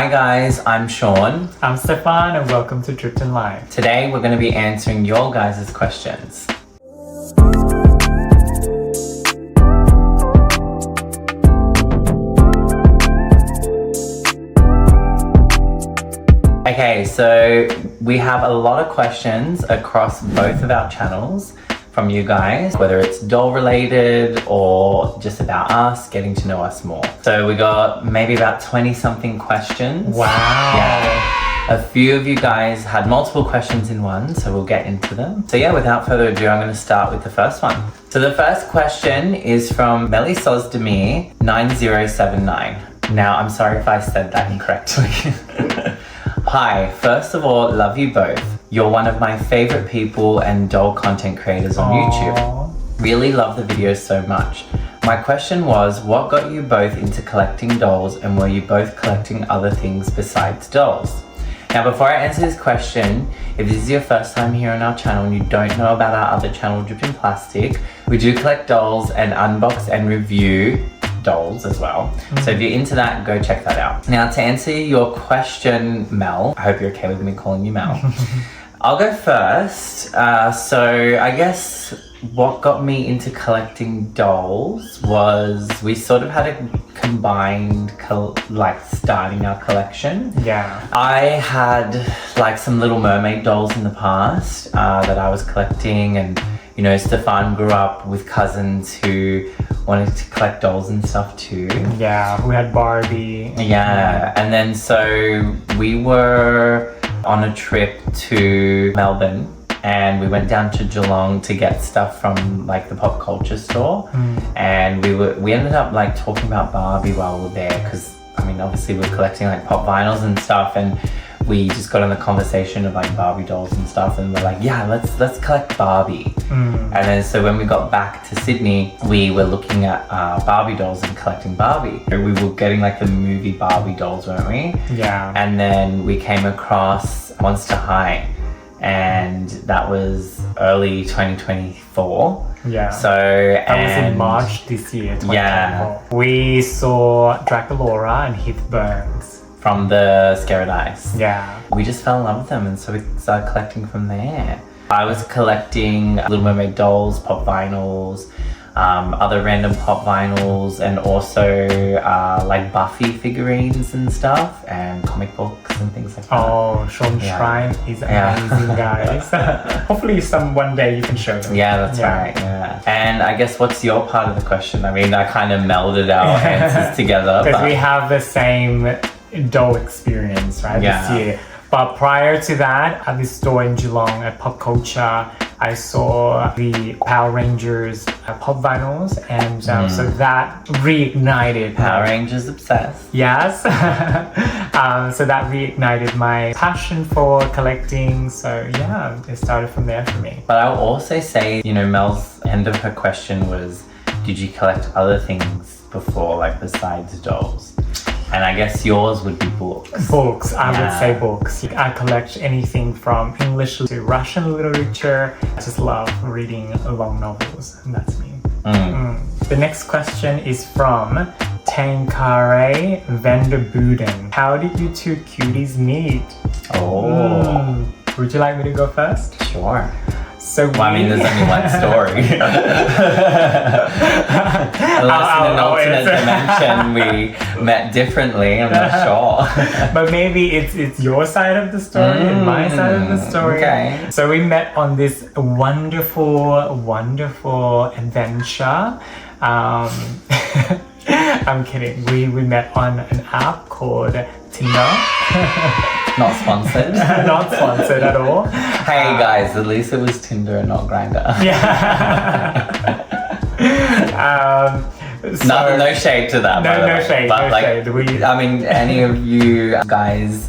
Hi guys, I'm Sean. I'm Stefan and welcome to Drifting Live. Today we're going to be answering your guys' questions. Okay, so we have a lot of questions across both of our channels from you guys, whether it's doll related or just about us, getting to know us more. So we got maybe about 20 something questions. Wow. Yeah. A few of you guys had multiple questions in one, so we'll get into them. So yeah, without further ado, I'm going to start with the first one. So the first question is from Melisozdemir 9079. Now, I'm sorry if I said that incorrectly. Hi, first of all, love you both. You're one of my favorite people and doll content creators on YouTube. Really love the videos so much. My question was, what got you both into collecting dolls, and were you both collecting other things besides dolls? Now, before I answer this question, if this is your first time here on our channel and you don't know about our other channel, Dripped in Plastic, we do collect dolls and unbox and review dolls as well. So if you're into that, go check that out. Now, to answer your question, Mel, I hope you're okay with me calling you Mel. I'll go first. So I guess what got me into collecting dolls was we sort of had a combined starting our collection. Yeah. I had like some Little Mermaid dolls in the past that I was collecting, and you know, Stefan grew up with cousins who wanted to collect dolls and stuff too. Yeah, we had Barbie. Yeah, and then so we were on a trip to Melbourne and we went down to Geelong to get stuff from like the pop culture store. And we ended up like talking about Barbie while we were there, because I mean obviously we're collecting like pop vinyls and stuff, and we just got on the conversation of like Barbie dolls and stuff, and we're like, yeah, let's collect Barbie. And then so when we got back to Sydney, we were looking at Barbie dolls and collecting Barbie. We were getting like the movie Barbie dolls, weren't we? Yeah. And then we came across Monster High, and that was early 2024. Yeah. So that was in March this year, 2024. Yeah. We saw Draculaura and Heath Burns from the Scared Ice. Yeah. We just fell in love with them, and so we started collecting from there. I was collecting Little Mermaid dolls, pop vinyls, other random pop vinyls, and also like Buffy figurines and stuff, and comic books and things like that. Oh, Sean Shrine is amazing, guys. Hopefully one day you can show them. Yeah, that's right, yeah. And I guess what's your part of the question? I mean, I kind of melded our answers together. Because we have the same doll experience, right, this year. But prior to that, at this store in Geelong at Pop Culture, I saw the Power Rangers pop vinyls, and so that reignited Power Rangers obsessed. Yes. So that reignited my passion for collecting. So yeah, it started from there for me. But I'll also say, you know, Mel's end of her question was, did you collect other things before, like besides dolls? And I guess yours would be books. Books, I would say books. I collect anything from English to Russian literature. I just love reading long novels, and that's me. The next question is from Tankare Vanderbuden. How did you two cuties meet? Would you like me to go first? Sure. So I mean, there's only one story. Unless in an alternate dimension we met differently, I'm not sure. But maybe it's your side of the story and my side of the story. Okay. So we met on this wonderful adventure. I'm kidding. We met on an app called Tinder. Not sponsored. Not sponsored at all. Hey guys, at least it was Tinder and not Grindr. Yeah. No shade to that. No shade. But no shade. I mean, any of you guys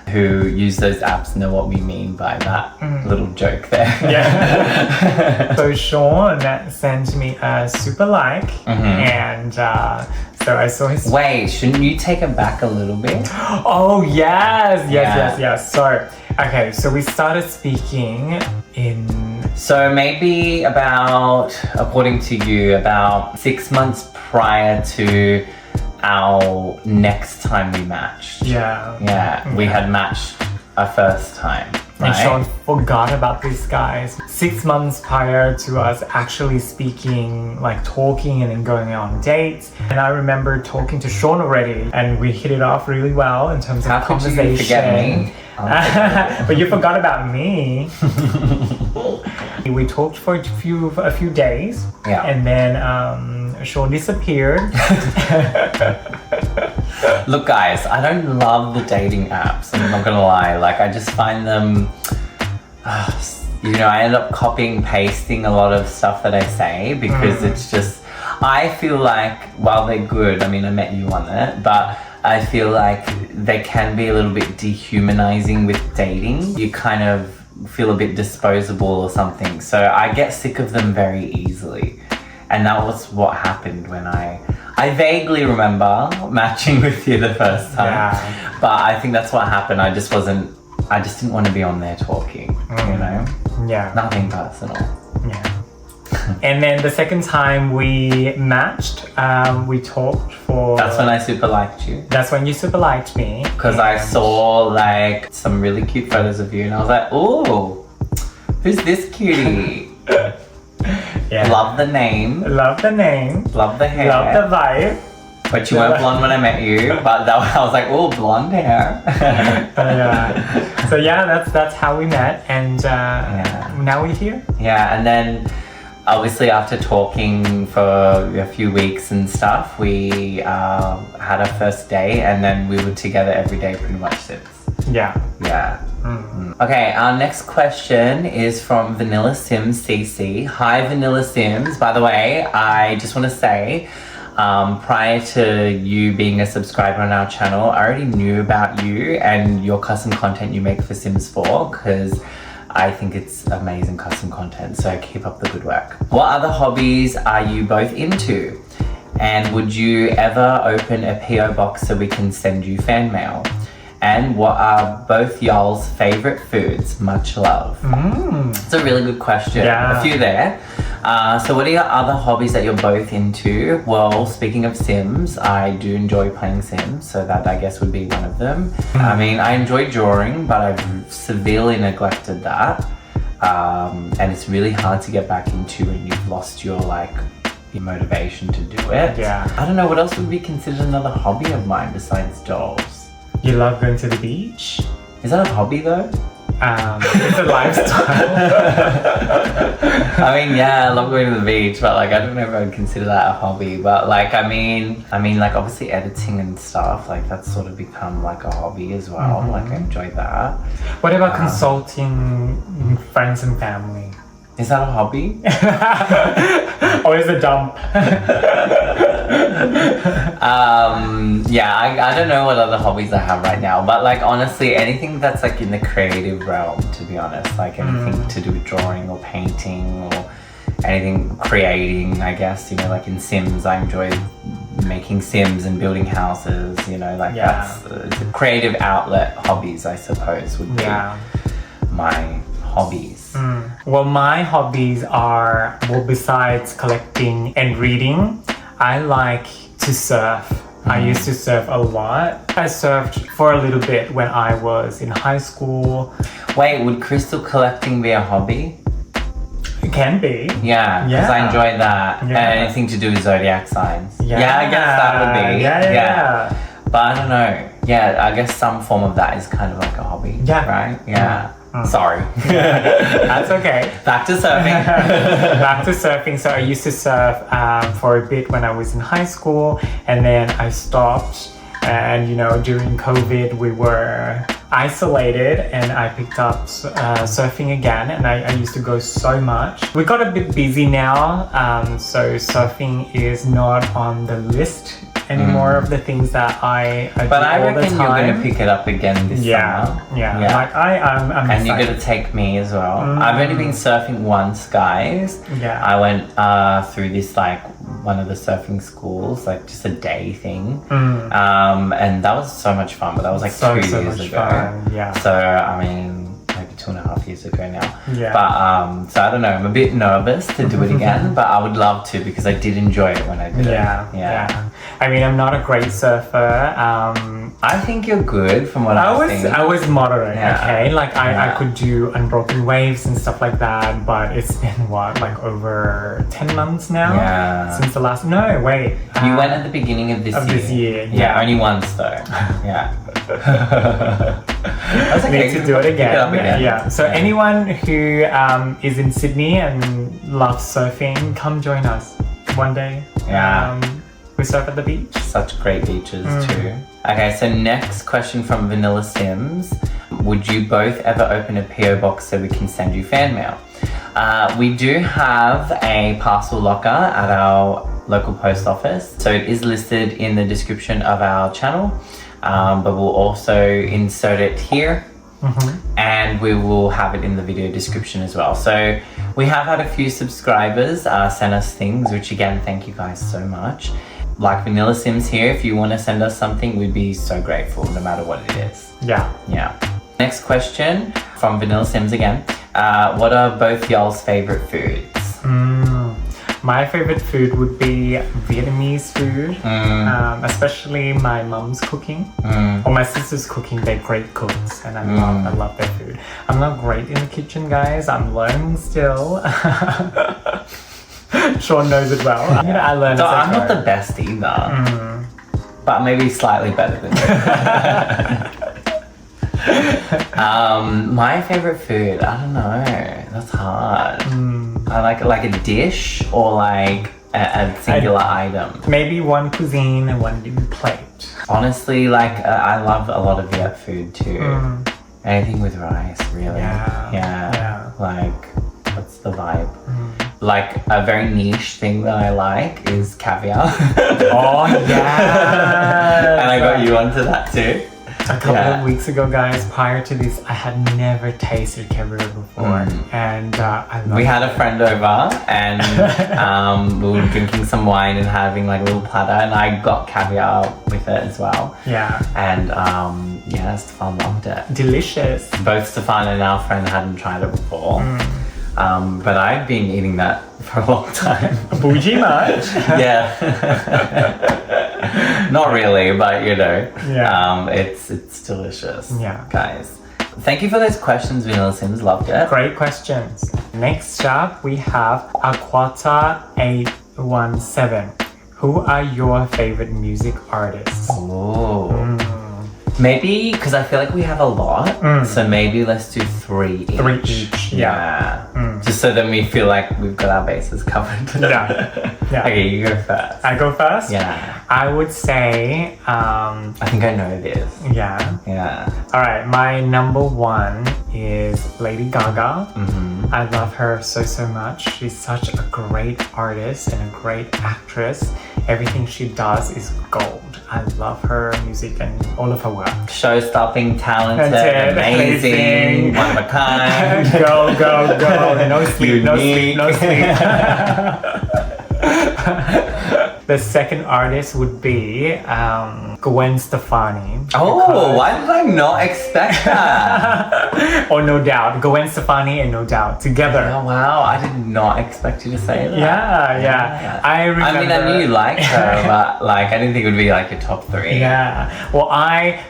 who use those apps know what we mean by that little joke there. Yeah. So Sean sent me a super like, and so I saw his... Wait, shouldn't you take it back a little bit? Oh, yes. So, okay, so we started speaking in... So maybe about, according to you, about 6 months prior to our next time we matched. Yeah. We had matched our first time. And Right? Sean forgot about these guys 6 months prior to us actually speaking, like talking and then going on dates. And I remember talking to Sean already, and we hit it off really well in terms of How could conversation. you forget me? But you forgot about me. We talked for a few days, Yeah. and then Sean disappeared. Look, guys, I don't love the dating apps. I'm not gonna lie. Like, I just find them, I end up copying, pasting a lot of stuff that I say because it's just, I feel like while they're good, I mean, I met you on it, but I feel like they can be a little bit dehumanizing with dating. You kind of feel a bit disposable or something. So I get sick of them very easily. And that was what happened when I vaguely remember matching with you the first time. Yeah. But I think that's what happened. I just didn't want to be on there talking, you know? Yeah. Nothing personal. Yeah. And then the second time we matched, we talked for... That's when I super liked you. That's when you super liked me. Because I saw like some really cute photos of you and I was like, ooh, who's this cutie? Yeah. Love the name. Love the name. Love the hair. Love the vibe. But you weren't blonde when I met you. But I was like, oh, blonde hair. So yeah, that's how we met, and now we're here. Yeah, and then obviously after talking for a few weeks and stuff, we had our first day, and then we were together every day pretty much since. Yeah. Okay, our next question is from Vanilla Sims CC. Hi, Vanilla Sims. By the way, I just want to say, prior to you being a subscriber on our channel, I already knew about you and your custom content you make for Sims 4 because I think it's amazing custom content, so keep up the good work. What other hobbies are you both into? And would you ever open a PO box so we can send you fan mail? And what are both y'all's favorite foods? Much love. It's a really good question. Yeah. A few there. So what are your other hobbies that you're both into? Well, speaking of Sims, I do enjoy playing Sims, so that I guess would be one of them. I mean, I enjoy drawing, but I've severely neglected that. And it's really hard to get back into when you've lost your motivation to do it. Yeah. I don't know, what else would be considered another hobby of mine besides dolls? You love going to the beach? Is that a hobby though? It's a lifestyle. I mean, yeah, I love going to the beach, but I don't know if I would consider that a hobby. But I mean, obviously editing and stuff, that's sort of become a hobby as well. I enjoy that. What about consulting friends and family? Is that a hobby? Or is it dump? Yeah, I don't know what other hobbies I have right now, but honestly, anything that's in the creative realm, to be honest, anything to do with drawing or painting or anything creating, I guess, in Sims, I enjoy making Sims and building houses, that's it's a creative outlet. Hobbies, I suppose, would be my hobbies. Well, my hobbies are, besides collecting and reading, I like to surf. I used to surf a lot. I surfed for a little bit when I was in high school. Wait, would crystal collecting be a hobby? It can be. Yeah, because I enjoy that. Yeah. And anything to do with zodiac signs. Yeah, I guess that would be. Yeah. But I don't know. Yeah, I guess some form of that is kind of like a hobby. Yeah. Right? Yeah. Sorry. That's okay. Back to surfing. Back to surfing. So I used to surf for a bit when I was in high school, and then I stopped. And during COVID, we were isolated, and I picked up surfing again, and I used to go so much. We got a bit busy now, so surfing is not on the list anymore of the things that I do But I all the reckon time. you're going to pick it up again this summer. Yeah. I'm And excited. you're going to take me as well. I've only been surfing once, guys. Yeah. I went through this one of the surfing schools, just a day thing. And that was so much fun, but that was 2 years much ago. fun. Yeah. So, I mean, maybe 2.5 years ago now. Yeah. But so I don't know, I'm a bit nervous to do it again, but I would love to because I did enjoy it when I did it. Yeah. I mean, I'm not a great surfer. I think you're good from what I've seen. I was moderate, Yeah. okay? Like I could do unbroken waves and stuff like that, but it's been what, like over 10 months now? Yeah. Since the last, no, wait. You went at the beginning of this year. This year, Yeah, only once though. Yeah. That's okay. Need to do it again. again. Yeah. So anyone who is in Sydney and loves surfing, come join us one day. Yeah. We surf at the beach. Such great beaches too. Okay, so next question from Vanilla Sims. Would you both ever open a PO box so we can send you fan mail? We do have a parcel locker at our local post office. So it is listed in the description of our channel, but we'll also insert it here. And we will have it in the video description as well. So we have had a few subscribers send us things, which again, thank you guys so much. Like Vanilla Sims here, if you want to send us something, we'd be so grateful no matter what it is. Yeah. Next question from Vanilla Sims again. What are both y'all's favorite foods? My favorite food would be Vietnamese food, especially my mum's cooking or my sister's cooking. They're great cooks, and I love their food. I'm not great in the kitchen, guys. I'm learning still. Sean knows it well. I learned. So I'm not the best either, but maybe slightly better than you. My favorite food, I don't know. That's hard. I like a dish or like a singular item. Maybe one cuisine and one plate. Honestly, like I love a lot of Viet food too. Anything with rice, really. Yeah. Like, what's the vibe? Like a very niche thing that I like is caviar. Oh yeah. And I got you onto that too. A couple of weeks ago, guys, prior to this, I had never tasted caviar before, and I love We had a friend over, and we were drinking some wine and having like a little platter, and I got caviar with it as well. Yeah. And Steffan loved it. Delicious. Both Steffan and our friend hadn't tried it before. But I've been eating that for a long time. Bougie much? Yeah. Not really, but you know. Yeah. It's delicious. Yeah. Guys. Thank you for those questions, Vanilla Sims. Loved it. Great questions. Next up, we have Aquata817. Who are your favorite music artists? Oh. Maybe, because I feel like we have a lot, so maybe let's do 3 each. 3 each, yeah. Just so then we feel like we've got our bases covered. Yeah. Okay, you go first. I go first? Yeah. I would say... I think I know this. Yeah. Yeah. Alright, my number 1 is Lady Gaga. I love her so much. She's such a great artist and a great actress. Everything she does is gold. I love her music and all of her work. Show-stopping, talented, amazing, one of a kind. Go. No sleep. The second artist would be Gwen Stefani. Oh, why did I not expect that? Or No Doubt. Gwen Stefani and No Doubt together. Oh, wow, I did not expect you to say that. Yeah. I remember. I mean, I knew you liked her, but like, I didn't think it would be like your top 3. Yeah. Well,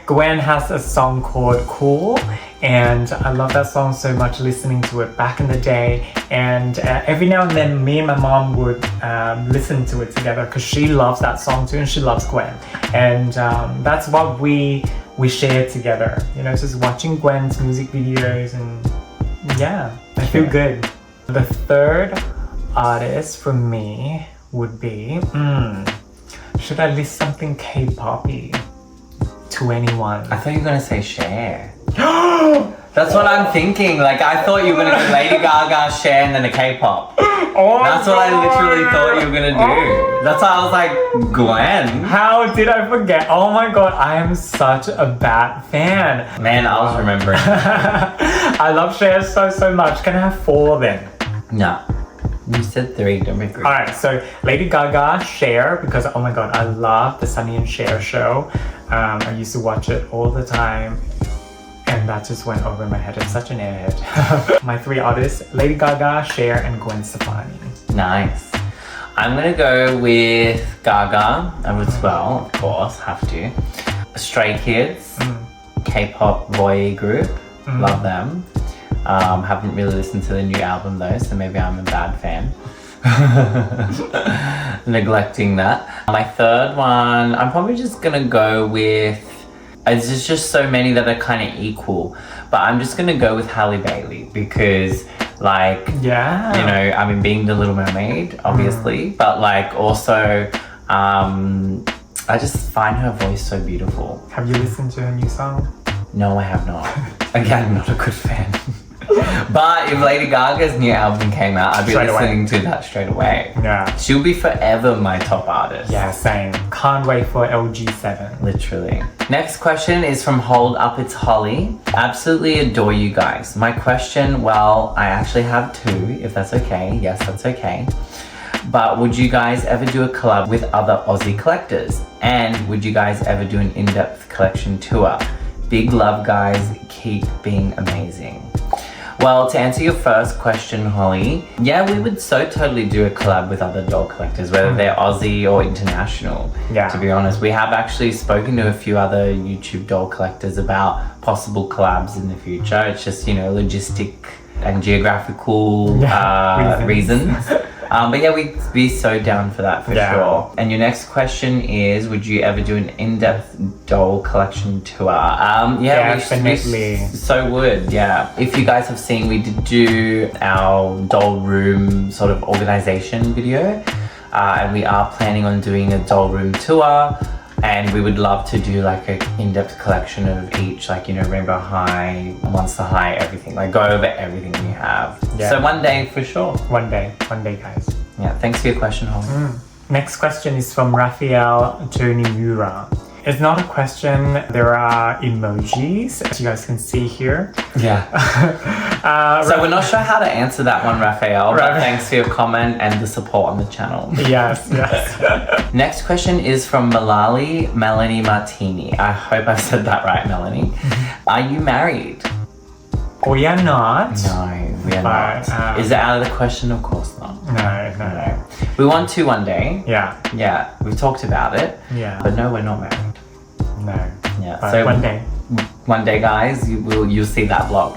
Gwen has a song called Cool, and I love that song so much, listening to it back in the day. And every now and then, me and my mom would listen to it together because she loves that song too, and she loves Gwen. And that's what we share together. You know, just watching Gwen's music videos, and yeah, I feel good. The third artist for me would be, should I list something K-poppy to anyone? I thought you were going to say Cher. That's what I'm thinking. Like, I thought you were going to do Lady Gaga, Cher, and then a K-pop. That's what I literally thought you were going to do. That's why I was like, Gwen? How did I forget? Oh my god, I am such a bad fan. Man, I was remembering. I love Cher so much. Can I have 4 then? No. You said 3, don't be greedy. Alright, so Lady Gaga, Cher, because oh my god, I love the Sunny and Cher show. I used to watch it all the time. And that just went over my head. I'm such an airhead. My 3 artists, Lady Gaga, Cher, and Gwen Stefani. Nice. I'm gonna go with Gaga as well, of course, have to. Stray Kids, K-pop boy group, love them. Haven't really listened to the new album though, so maybe I'm a bad fan. Neglecting that. My third one, I'm probably just gonna go with, there's just so many that are kind of equal, but I'm just gonna go with Halle Bailey because like, Yeah. you know, I mean, being the Little Mermaid, obviously, but like also, I just find her voice so beautiful. Have you listened to her new song? No, I have not. Again, not a good fan. But if Lady Gaga's new album came out, I'd be Straight away. listening to that straight away. Yeah. She'll be forever my top artist. Yeah, same. Can't wait for LG7. Literally. Next question is from Hold Up It's Holly. Absolutely adore you guys. My question, well, I actually have 2, if that's okay. Yes, that's okay. But would you guys ever do a collab with other Aussie collectors? And would you guys ever do an in-depth collection tour? Big love, guys. Keep being amazing. Well, to answer your first question, Holly, yeah, we would so totally do a collab with other doll collectors, whether they're Aussie or international. Yeah. To be honest, we have actually spoken to a few other YouTube doll collectors about possible collabs in the future. It's just, you know, logistic and geographical reasons. But yeah, we'd be so down for that for sure. And your next question is, would you ever do an in-depth doll collection tour? Yeah, definitely. We so would, yeah. If you guys have seen, we did do our doll room sort of organization video. And we are planning on doing a doll room tour. And we would love to do like an in-depth collection of each, like, you know, Rainbow High, Monster High, everything. Like, go over everything we have. Yeah. So one day for sure. One day, guys. Yeah, thanks for your question, Holly. Next question is from Raphael Tonyura. It's not a question, there are emojis, as you guys can see here. Yeah. So we're not sure how to answer that one, Raphael, but thanks for your comment and the support on the channel. Yes. Next question is from Melanie Martini. I hope I've said that right, Melanie. Are you married? We are not. No, we are not. Is it out of the question? Of course not. No. We want to one day. Yeah. Yeah, we've talked about it. Yeah. But no, we're not married. No. Yeah. But So one day. One day, guys, you'll see that vlog.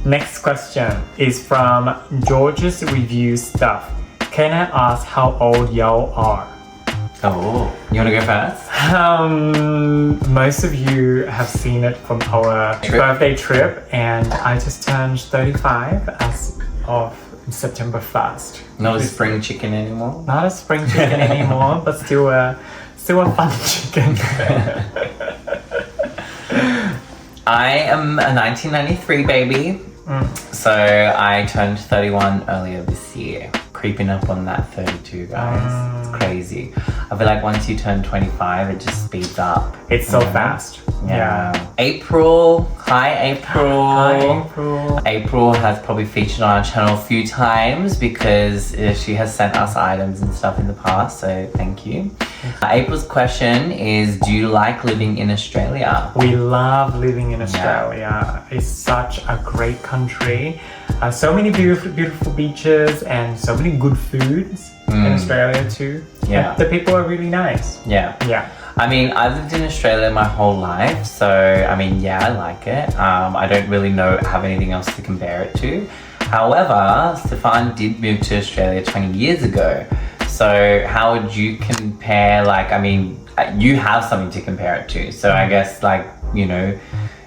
Next question is from George's Review Stuff. Can I ask how old y'all are? Oh, you want to go first? Most of you have seen it from our birthday trip, and I just turned 35 as of September 1st. Not a spring chicken anymore? Not a spring chicken anymore, but still a fun chicken. I am a 1993 baby, so I turned 31 earlier this year. Creeping up on that 32, guys. It's crazy. I feel like once you turn 25, it just speeds up. It's so fast. Yeah. April. Hi, April. Hi, April. April has probably featured on our channel a few times because she has sent us items and stuff in the past, so thank you. April's question is, do you like living in Australia? We love living in Australia. It's such a great country. So many beautiful beaches and so many good foods in Australia too. Yeah. The people are really nice. Yeah. I mean, I've lived in Australia my whole life, so I mean, yeah, I like it. I don't really have anything else to compare it to. However, Steffan did move to Australia 20 years ago. So how would you compare, like, I mean, you have something to compare it to. So I guess, like, you know,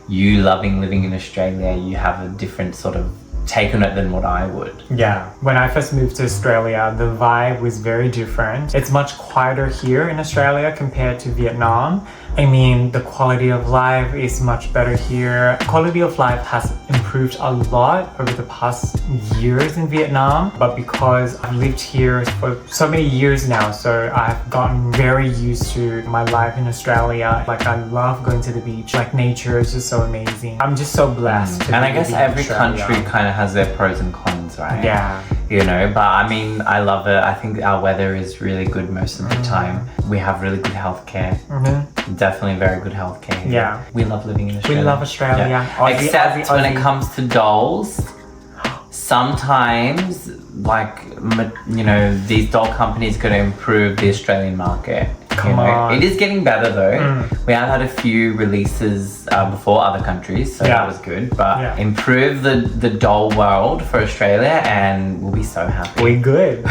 you loving living in Australia, you have a different sort of take on it than what I would. Yeah, when I first moved to Australia, the vibe was very different. It's much quieter here in Australia compared to Vietnam. I mean, the quality of life is much better here. Quality of life has improved a lot over the past years in Vietnam, but because I've lived here for so many years now, so I've gotten very used to my life in Australia. Like, I love going to the beach. Like, nature is just so amazing. I'm just so blessed. And I guess every country kind of has their pros and cons, right? Yeah. you know, but I mean, I love it. I think our weather is really good most of the time. We have really good healthcare. Definitely very good healthcare. Yeah. We love living in Australia. We love Australia. Yeah. Aussie, Except Aussie, when Aussie. it comes to dolls, sometimes, like, you know, these doll companies got to improve the Australian market. Come on. It is getting better though. We have had a few releases before other countries, so that was good. But improve the doll world for Australia and we'll be so happy. We good.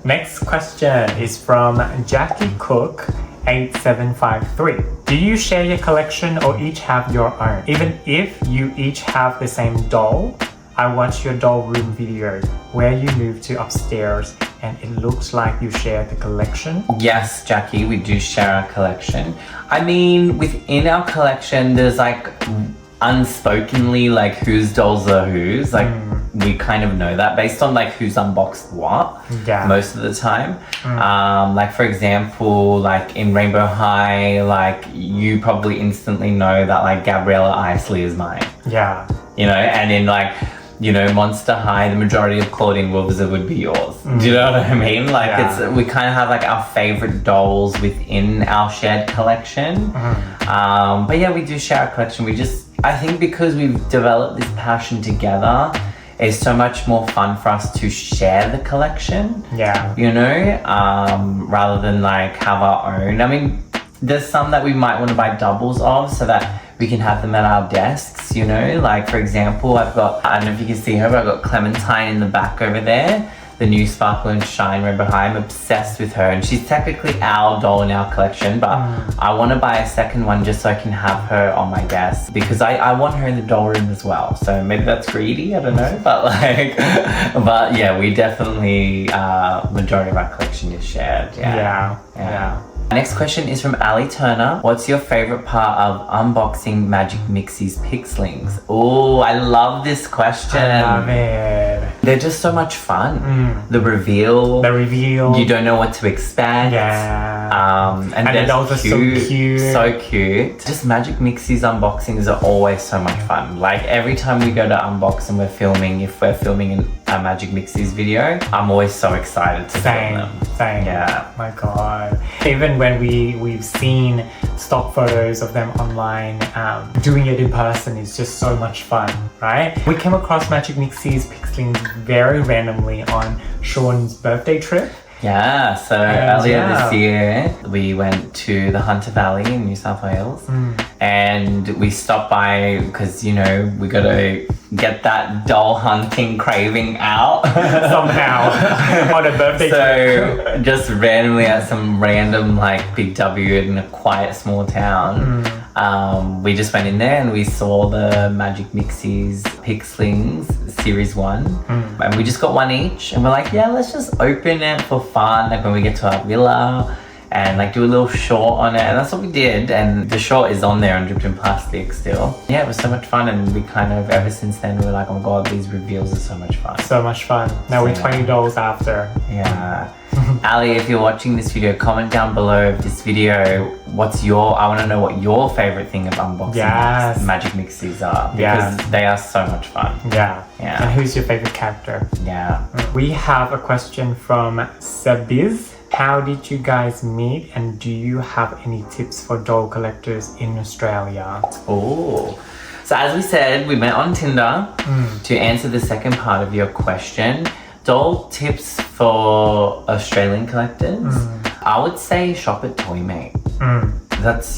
Next question is from Jackie Cook 8753. Do you share your collection or each have your own? Even if you each have the same doll, I watched your doll room video where you moved to upstairs and it looks like you share the collection. Yes, Jackie, we do share our collection. I mean, within our collection, there's like unspokenly like whose dolls are whose. Like we kind of know that based on like who's unboxed what most of the time. Like for example, like in Rainbow High, like you probably instantly know that like Gabriella Isley is mine. Yeah. You know, and in like, you know, Monster High, the majority of Claudine Wolves would be yours. Do you know what I mean? Like it's we kind of have like our favorite dolls within our shared collection. But yeah, we do share our collection. I think because we've developed this passion together, it's so much more fun for us to share the collection. Yeah. You know, rather than like have our own. I mean, there's some that we might want to buy doubles of so that we can have them at our desks, you know? Like, for example, I've got, I don't know if you can see her, but I've got Clementine in the back over there, the new Sparkle and Shine Rainbow High. I'm obsessed with her, and she's technically our doll in our collection, but I want to buy a second one just so I can have her on my desk, because I want her in the doll room as well. So maybe that's greedy, I don't know, but like, but yeah, we definitely, majority of our collection is shared. Yeah. Next question is from Ali Turner. What's your favorite part of unboxing Magic Mixie's Pixlings? Oh, I love this question. I love it. They're just so much fun. The reveal. You don't know what to expect. And they're also so cute. So cute. Just Magic Mixie's unboxings are always so much fun. Like every time we go to unbox and we're filming, if we're filming a Magic Mixie's video, I'm always so excited to film them. Same. Yeah. My God. Even when we've seen stock photos of them online, doing it in person is just so much fun, right? We came across Magic Mixie's Pixlings very randomly on Sean's birthday trip. Yeah, so earlier this year, we went to the Hunter Valley in New South Wales and we stopped by because, you know, we got to get that doll hunting craving out. Somehow, on a birthday trip. So, just randomly at some random like Big W in a quiet small town, we just went in there and we saw the Magic Mixie's Pixlings Series 1 and we just got one each and we're like, yeah, let's just open it for fun, like when we get to our villa and like do a little short on it, and that's what we did, and the short is on there and dripped in plastic still. Yeah, it was so much fun, and we kind of ever since then we were like, oh my God, these reveals are so much fun. So much fun. Now we're 20 dolls after. Yeah. Ali, if you're watching this video, comment down below this video I want to know what your favorite thing of unboxing Magic Mixies are, because they are so much fun. Yeah. And who's your favorite character? Yeah. We have a question from Sabiz. How did you guys meet, and do you have any tips for doll collectors in Australia? Oh, so as we said, we met on Tinder. To answer the second part of your question, doll tips for Australian collectors, I would say shop at Toymate.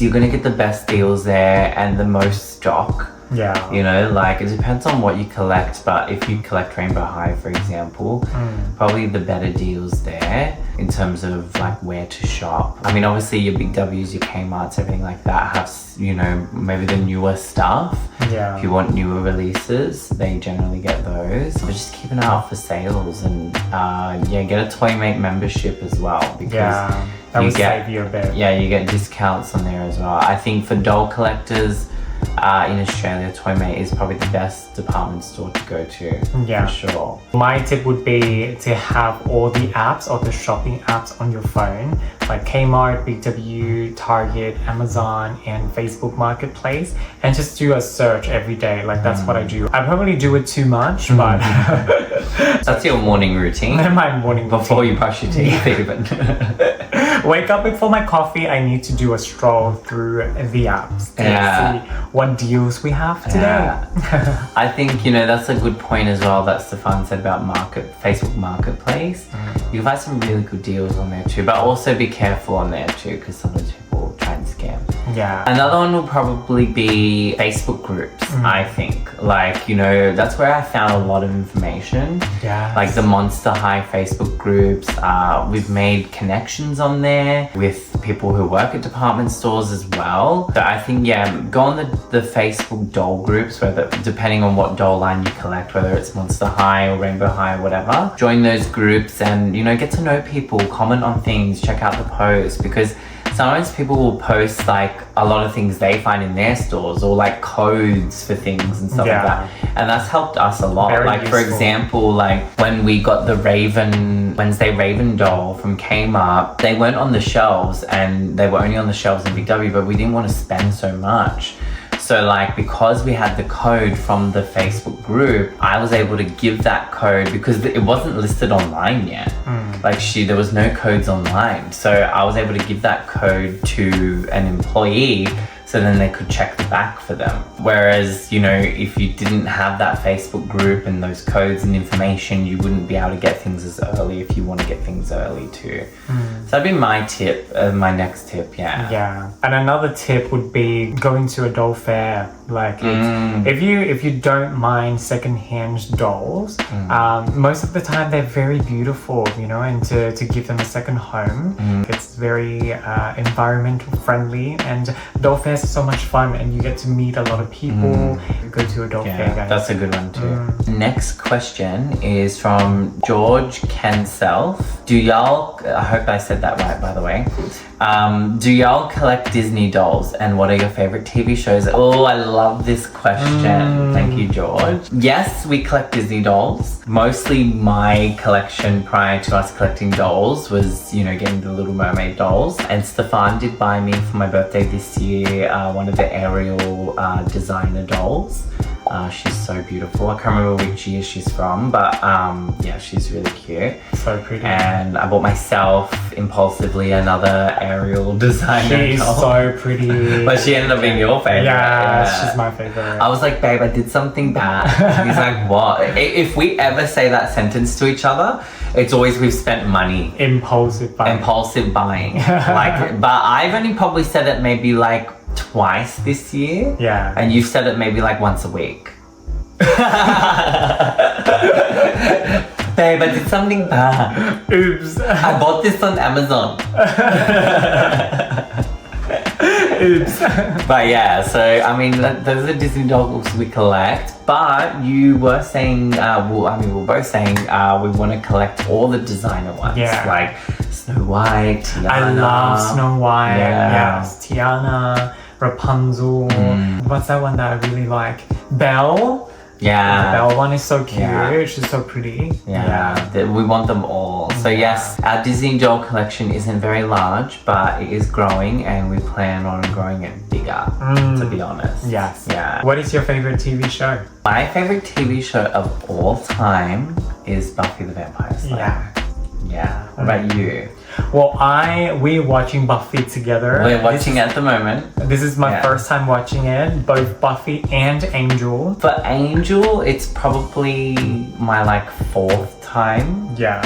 You're gonna get the best deals there and the most stock. Yeah. You know, like it depends on what you collect, but if you collect Rainbow High, for example, probably the better deals there in terms of like where to shop. I mean, obviously your Big W's, your Kmart's, everything like that have, you know, maybe the newer stuff. Yeah. If you want newer releases, they generally get those. But just keep an eye out for sales and get a Toymate membership as well, because that will save you a bit. Yeah, you get discounts on there as well. I think for doll collectors, in Australia, Toymate is probably the best department store to go to. Yeah. For sure. My tip would be to have all the apps or the shopping apps on your phone, like Kmart, Big W, Target, Amazon, and Facebook Marketplace, and just do a search every day. Like that's what I do. I probably do it too much, but That's your morning routine. my morning Before you brush your teeth, even. wake up before my coffee, I need to do a stroll through the apps to see what deals we have today. Yeah. I think, that's a good point as well that Steffan said about Facebook Marketplace. You can find some really good deals on there too, but also be careful on there too, because sometimes people try and scam. Yeah. Another one will probably be Facebook groups, I think. Like, that's where I found a lot of information. Yes. Like the Monster High Facebook groups. We've made connections on there with people who work at department stores as well. So I think, go on the Facebook doll groups, depending on what doll line you collect, whether it's Monster High or Rainbow High or whatever. Join those groups and, get to know people, comment on things, check out the posts, because sometimes people will post like a lot of things they find in their stores or like codes for things and stuff like that. And that's helped us a lot. Very like useful. For example, like when we got the Wednesday Raven doll from Kmart, they weren't on the shelves and they were only on the shelves in Big W, but we didn't want to spend so much. So like, because we had the code from the Facebook group, I was able to give that code because it wasn't listed online yet. Like there was no codes online. So I was able to give that code to an employee so then they could check the back for them. Whereas, if you didn't have that Facebook group and those codes and information, you wouldn't be able to get things as early if you want to get things early too. So that'd be my tip, my next tip, Yeah. And another tip would be going to a doll fair. Like if you don't mind secondhand dolls, most of the time they're very beautiful, and to give them a second home, it's very environmental friendly, and doll fairs are so much fun, and you get to meet a lot of people. Go to a doll fair, guys. That's a good one too. Next question is from George Kenself. Do y'all, I hope I said that right by the way, do y'all collect Disney dolls, and what are your favorite TV shows? Oh, I love this question. Thank you, George. Yes, we collect Disney dolls. Mostly my collection prior to us collecting dolls was, getting the Little Mermaid dolls. And Steffan did buy me for my birthday this year one of the Ariel designer dolls. She's so beautiful. I can't remember which year she's from, but she's really cute. So pretty. And I bought myself impulsively another Ariel designer She's doll. so pretty. But she ended up being your favorite. Yeah, she's my favorite. I was like, babe, I did something bad. He's like, what? If we ever say that sentence to each other, it's always we've spent money. Impulsive buying. But I've only probably said it maybe like twice this year. Yeah. And you've said it maybe like once a week. Babe, I did something bad. Oops. I bought this on Amazon. Oops. But yeah, so I mean, those are Disney dolls we collect. But you were saying, we're both saying we want to collect all the designer ones. Yeah. Like Snow White, Tiana. I love Snow White. Yeah. Yes, Tiana, Rapunzel. What's that one that I really like? Belle. Yeah. The Belle one is so cute. Yeah. She's so pretty. We want them all. So yes, our Disney doll collection isn't very large, but it is growing, and we plan on growing it bigger, to be honest. Yes. Yeah. What is your favorite TV show? My favorite TV show of all time is Buffy the Vampire Slayer. Yeah. What about you? Well, we're watching Buffy together. We're watching at the moment. This is my first time watching it, both Buffy and Angel. For Angel, it's probably my like 4th time. Yeah.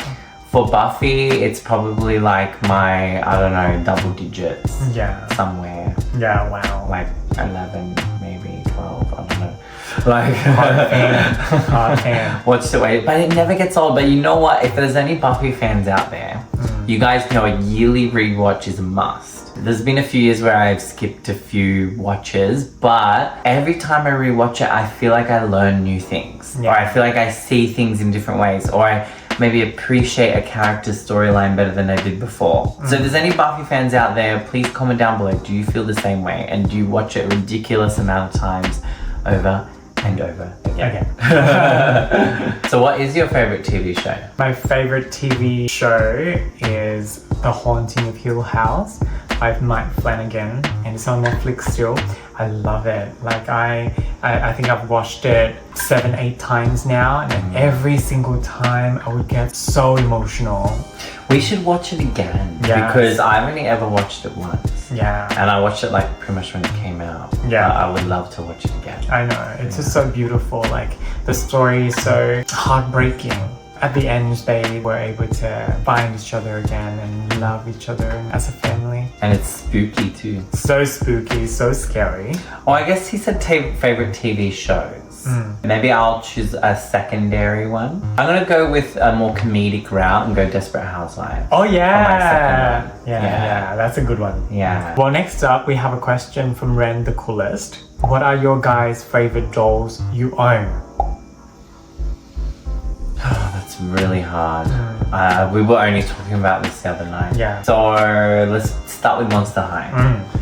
For Buffy, it's probably like my, I don't know, double digits. Yeah. Somewhere. Yeah, wow. Like 11, maybe 12, I don't know. Like, hard fan. Watch the way, but it never gets old. But you know what? If there's any Buffy fans out there, you guys know a yearly rewatch is a must. There's been a few years where I've skipped a few watches, but every time I rewatch it, I feel like I learn new things. Yeah. Or I feel like I see things in different ways. Or maybe appreciate a character's storyline better than I did before. So if there's any Buffy fans out there, please comment down below. Do you feel the same way? And do you watch it a ridiculous amount of times over and over again? So what is your favorite TV show? My favorite TV show is The Haunting of Hill House by Mike Flanagan, and it's on Netflix still. I love it. Like I think I've watched it 7-8 times now, and every single time I would get so emotional. We should watch it again because I've only ever watched it once. Yeah. And I watched it like pretty much when it came out. Yeah. I would love to watch it again. I know. It's just so beautiful. Like the story is so heartbreaking. At the end, they were able to find each other again and love each other as a family. And it's spooky too. So spooky, so scary. Oh, I guess he said favorite TV shows. Maybe I'll choose a secondary one. I'm gonna go with a more comedic route and go Desperate Housewives. Oh for my second one. yeah, that's a good one. Yeah. Well, next up, we have a question from Ren the Coolest. What are your guys' favorite dolls you own? That's really hard. We were only talking about this the other night. Yeah. So let's start with Monster High.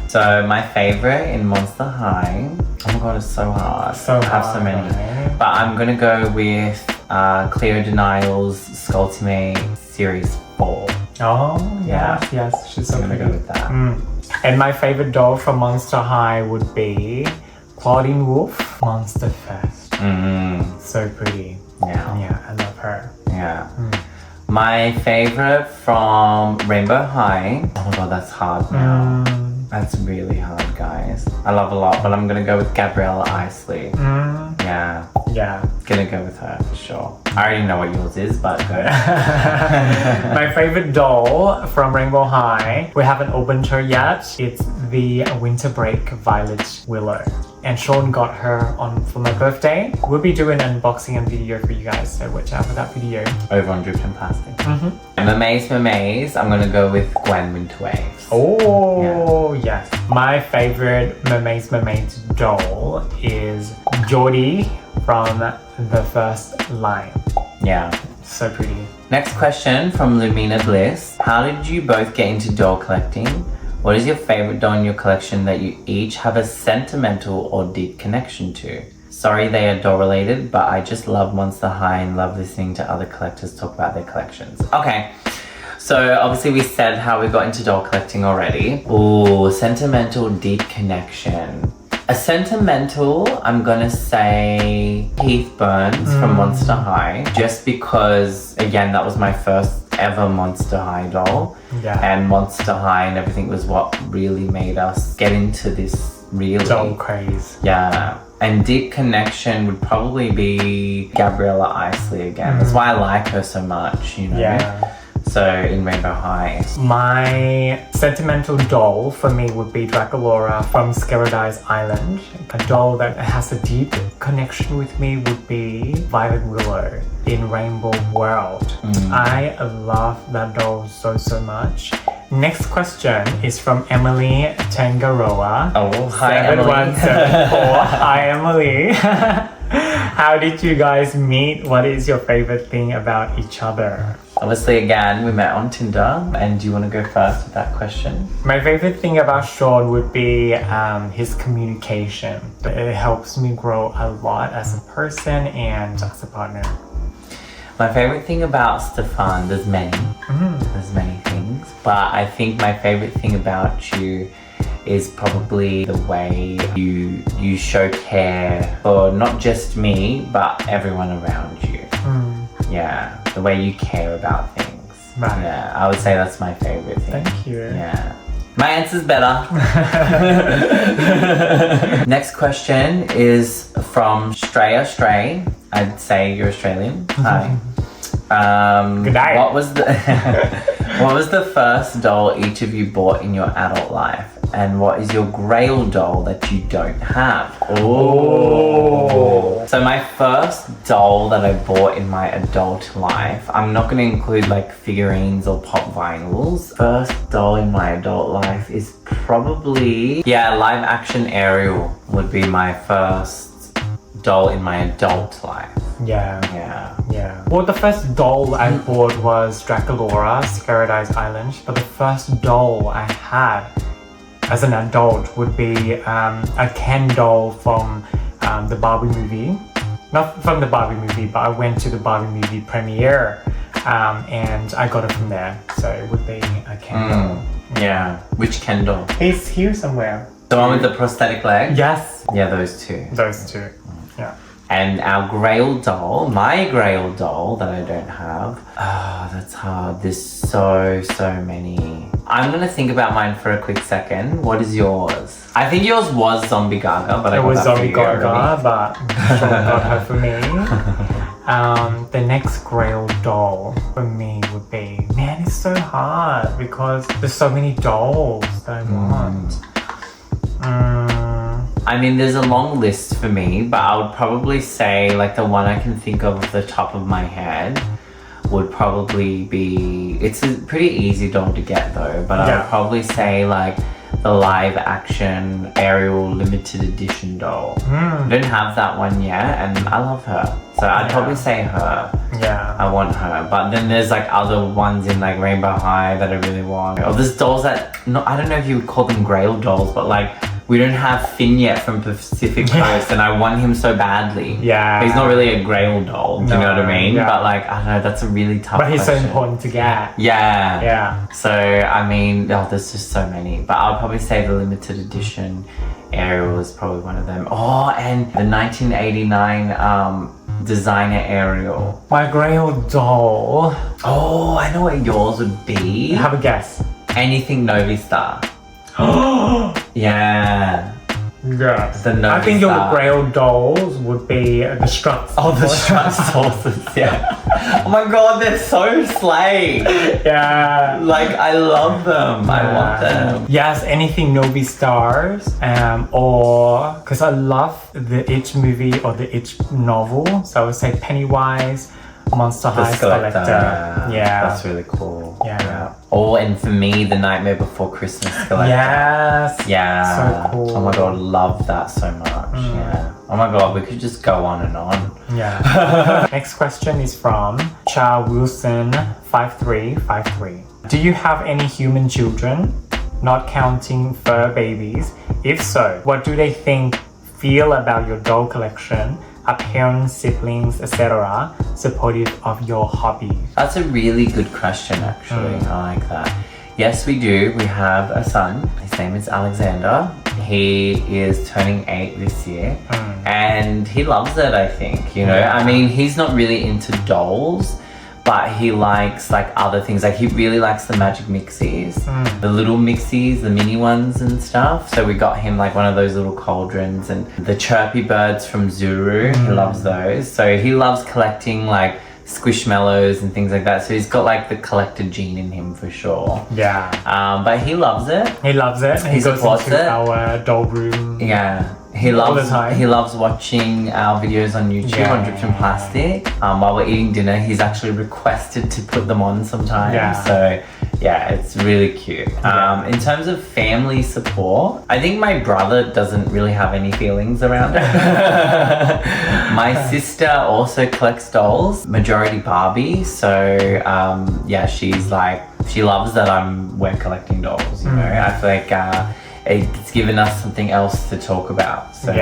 So my favorite in Monster High, oh my god, it's so hard. I have so many. Right? But I'm gonna go with Cleo Denial's Skulltimate Series 4. Oh, yes, she's so I'm gonna pretty. go with that. And my favorite doll from Monster High would be Claudine Wolf, Monster Fest. So pretty. Yeah, I love her. Yeah. My favorite from Rainbow High, oh my god, that's hard now. That's really hard, guys. I love a lot, but I'm gonna go with Gabriella Isley. Yeah. Gonna go with her for sure. I already know what yours is, but go. My favorite doll from Rainbow High, we haven't opened her yet. It's the Winter Break Violet Willow. And Sean got her for my birthday. We'll be doing an unboxing and video for you guys, so watch out for that video. Over on Drift and Plastic. Mermaids, I'm gonna go with Gwen Winterwaves. Oh, yes. My favorite Mermaids doll is Geordie from the first line. Yeah. So pretty. Next question from Lumina Bliss. How did you both get into doll collecting? What is your favorite doll in your collection that you each have a sentimental or deep connection to? Sorry they are doll related, but I just love Monster High and love listening to other collectors talk about their collections. Okay, so obviously we said how we got into doll collecting already. Ooh, sentimental deep connection. A sentimental, I'm gonna say Heath Burns from Monster High, just because, again, that was my first ever Monster High doll. And Monster High and everything was what really made us get into this really. Doll craze. Yeah. And deep connection would probably be Gabriella Isley again. That's why I like her so much, you know? Yeah. So in Rainbow High. My sentimental doll for me would be Draculaura from Skerodai's Island. A doll that has a deep connection with me would be Violet Willow in Rainbow World. I love that doll so much. Next question is from Emily Tangaroa. Oh, hi 7174. Hi Emily. How did you guys meet? What is your favorite thing about each other? Obviously, again, we met on Tinder. And do you want to go first with that question? My favorite thing about Sean would be his communication. It helps me grow a lot as a person and as a partner. My favorite thing about Steffan, there's many. There's many things. But I think my favorite thing about you is probably the way you show care for not just me, but everyone around you. Yeah, the way you care about things. Right. Yeah, I would say that's my favorite thing. Thank you. Yeah. My answer's better. Next question is from Stray. I'd say you're Australian. Hi. Good day. What was the first doll each of you bought in your adult life? And what is your grail doll that you don't have? Oh. So my first doll that I bought in my adult life, I'm not going to include like figurines or pop vinyls. First doll in my adult life is probably, live action Ariel would be my first doll in my adult life. Yeah. Well, the first doll I bought was Draculaura, Paradise Island, but the first doll I had as an adult would be a Ken doll from the Barbie movie. Not from the Barbie movie, but I went to the Barbie movie premiere and I got it from there. So it would be a Ken doll. Yeah. Which Ken doll? He's here somewhere. The one with the prosthetic leg? Yes. Yeah, those two. Those two. Yeah. And our grail doll, my grail doll that I don't have. Oh, that's hard. There's so many. I'm gonna think about mine for a quick second. What is yours? I think yours was Zombie Gaga, but I got was that Zombie for you Gaga, already. but Sean got her for me. The next grail doll for me would be, man, it's so hard because there's so many dolls that I want. I mean, there's a long list for me, but I would probably say like the one I can think of off the top of my head would probably be, it's a pretty easy doll to get though, but I would probably say like the live action Ariel limited edition doll. I don't have that one yet and I love her. So I'd probably say her. Yeah. I want her. But then there's like other ones in like Rainbow High that I really want. Or there's dolls that, I don't know if you would call them grail dolls, but like we don't have Finn yet from Pacific Coast and I want him so badly. Yeah. He's not really a grail doll, do you know what I mean? Yeah. But like, I don't know, that's a really tough But he's question. so important to get. Yeah. Yeah. So, I mean, there's just so many. But I'll probably say the limited edition Ariel is probably one of them. Oh, and the 1989 designer Ariel. My grail doll. Oh, I know what yours would be. Have a guess. Anything Novi Star. Yeah. Yeah. The Novi I think your Star. grail dolls would be the struts. Oh, the strut sauces, yeah. Oh my god, they're so slay. Yeah. Like, I love them. I want them. Yes, anything Novi Stars, or because I love the Itch movie or the Itch novel, so I would say Pennywise, Monster High Collector. Yeah. That's really cool. Yeah. Oh, and for me, The Nightmare Before Christmas Collector. Yes. Yeah. So cool. Oh my god, love that so much. Yeah. Oh my god, we could just go on and on. Yeah. Next question is from Cha Wilson 5353. Do you have any human children, not counting fur babies? If so, what do they think, feel about your doll collection? Are parents, siblings, etc. supportive of your hobby? That's a really good question, actually. I like that. Yes, we do. We have a son. His name is Alexander. He is turning 8 this year. And he loves it, I think. You know, I mean, he's not really into dolls, but he likes like other things. Like he really likes the magic mixies, the little mixies, the mini ones and stuff. So we got him like one of those little cauldrons and the chirpy birds from Zuru. He loves those. So he loves collecting like squishmallows and things like that. So he's got like the collector gene in him for sure. Yeah. But he loves it. He loves it. He goes supports into it. our doll room. Yeah. He All loves the time. He loves watching our videos on YouTube on Drips and Plastic. While we're eating dinner, he's actually requested to put them on sometimes. Yeah. So yeah, it's really cute. In terms of family support, I think my brother doesn't really have any feelings around it. My sister also collects dolls, majority Barbie. So yeah, she's like, she loves that we're collecting dolls, you know. I feel like it's given us something else to talk about. So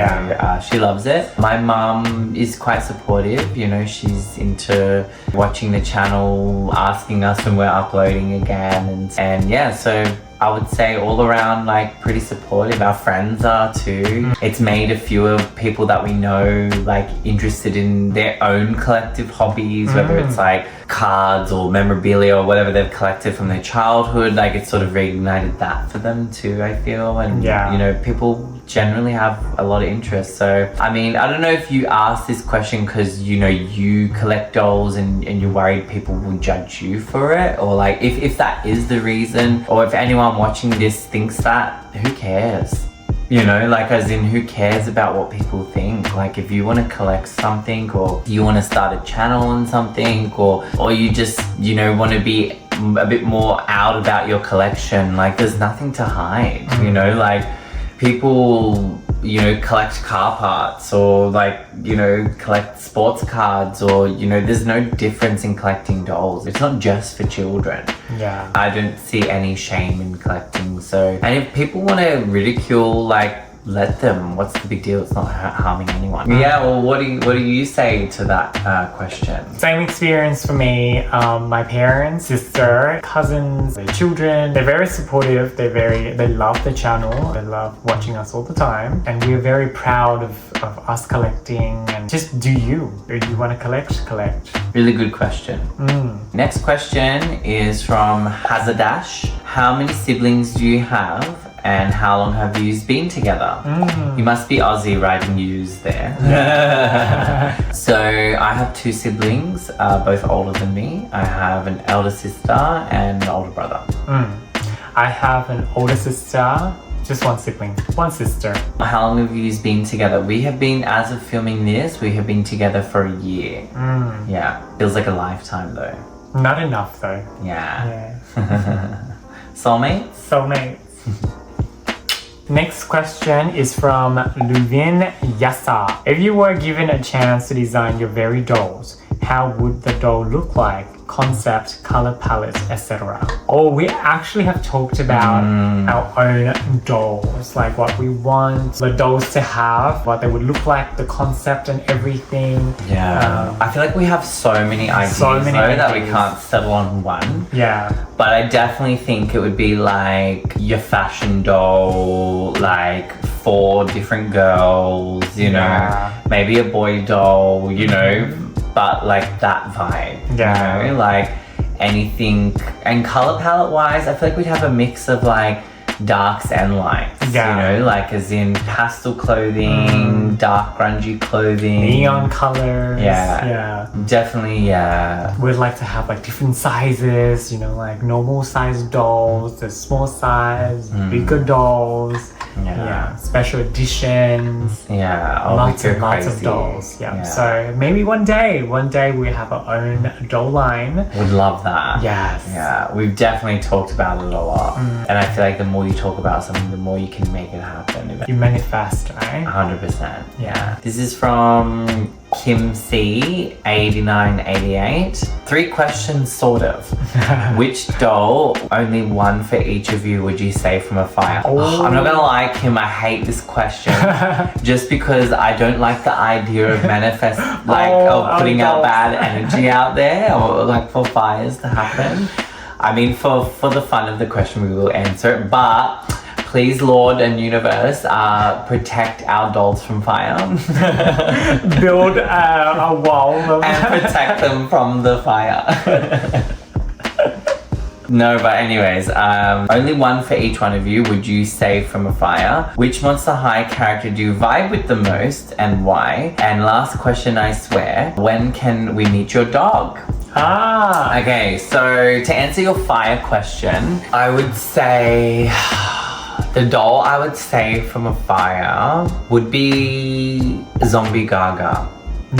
she loves it. My mum is quite supportive, you know, she's into watching the channel, asking us when we're uploading again. And yeah, so I would say all around like pretty supportive. Our friends are too. It's made a few of people that we know like interested in their own collective hobbies, whether it's like cards or memorabilia or whatever they've collected from their childhood. Like it's sort of reignited that for them too, I feel. And you know, people generally have a lot of interest. So I mean, I don't know if you asked this question because you know you collect dolls and you're worried people will judge you for it, or like if that is the reason, or if anyone watching this thinks that, who cares? You know, like as in who cares about what people think? Like if you want to collect something, or you want to start a channel on something, or you just, you know, want to be a bit more out about your collection, like there's nothing to hide, you know, like people you know, collect car parts or like, you know, collect sports cards or, you know, there's no difference in collecting dolls. It's not just for children. Yeah. I don't see any shame in collecting. So, and if people want to ridicule, like, let them. What's the big deal? It's not harming anyone. Yeah, well, what do you say to that question? Same experience for me. My parents, sister, cousins, their children, they're very supportive. They love the channel. They love watching us all the time. And we're very proud of us collecting. And just do you. If you want to collect. Really good question. Next question is from Hazadash. How many siblings do you have? And how long have you been together? You must be Aussie writing yous there. So I have 2 siblings, both older than me. I have an elder sister and an older brother. I have an older sister, just 1 sibling, 1 sister. How long have you been together? We have been, as of filming this, we have been together for a year. Yeah, feels like a lifetime though. Not enough though. Yeah. Soulmates? Soulmates. Next question is from Luvin Yasa. If you were given a chance to design your very dolls, how would the doll look like? Concept, color palette, etc. Oh, we actually have talked about our own dolls, like what we want the dolls to have, what they would look like, the concept and everything. Yeah. I feel like we have so many ideas that we can't settle on one. Yeah. But I definitely think it would be like your fashion doll, like 4 different girls, you know, maybe a boy doll, you know, but like that vibe, you know, like anything. And color palette wise, I feel like we'd have a mix of like darks and lights, you know, like as in pastel clothing, dark grungy clothing, neon colors. Definitely. We'd like to have like different sizes, you know, like normal size dolls, the small size, bigger dolls. Special editions. Lots of dolls. So maybe one day we have our own doll line. Would love that. Yes. Yeah, we've definitely talked about it a lot. And I feel like the more you talk about something, the more you can make it happen. You manifest, right? 100%. Yeah. This is from Kim C 8988. 3 questions, sort of. Which doll, only one for each of you, would you say from a fire? I'm not gonna lie, Kim, I hate this question just because I don't like the idea of putting out bad energy out there, or like for fires to happen. I mean, for the fun of the question, we will answer it, but please, Lord and Universe, protect our dolls from fire. Build a wall and protect them from the fire. No, but anyways, only one for each one of you would you save from a fire. Which Monster High character do you vibe with the most and why? And last question, I swear, when can we meet your dog? Okay, so to answer your fire question, I would say the doll I would save from a fire would be Zombie Gaga.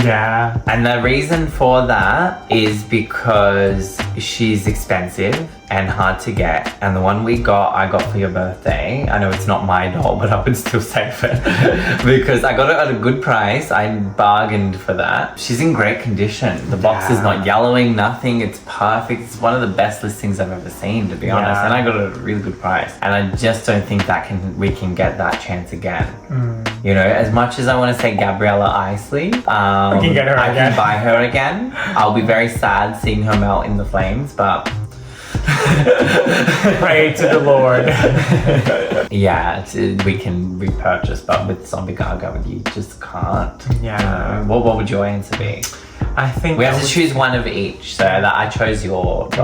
Yeah. And the reason for that is because she's expensive and hard to get. And the one I got for your birthday. I know it's not my doll, but I would still save it because I got it at a good price. I bargained for that. She's in great condition. The box is not yellowing, nothing. It's perfect. It's one of the best listings I've ever seen, to be honest. And I got it at a really good price. And I just don't think we can get that chance again. You know, as much as I want to say Gabriella Isley, I can buy her again. I'll be very sad seeing her melt in the flames, but pray to the Lord. We can repurchase, but with Zombie Gaga, you just can't. Yeah. You know? What would your answer be? I think we have to choose one of each, so that I chose your doll.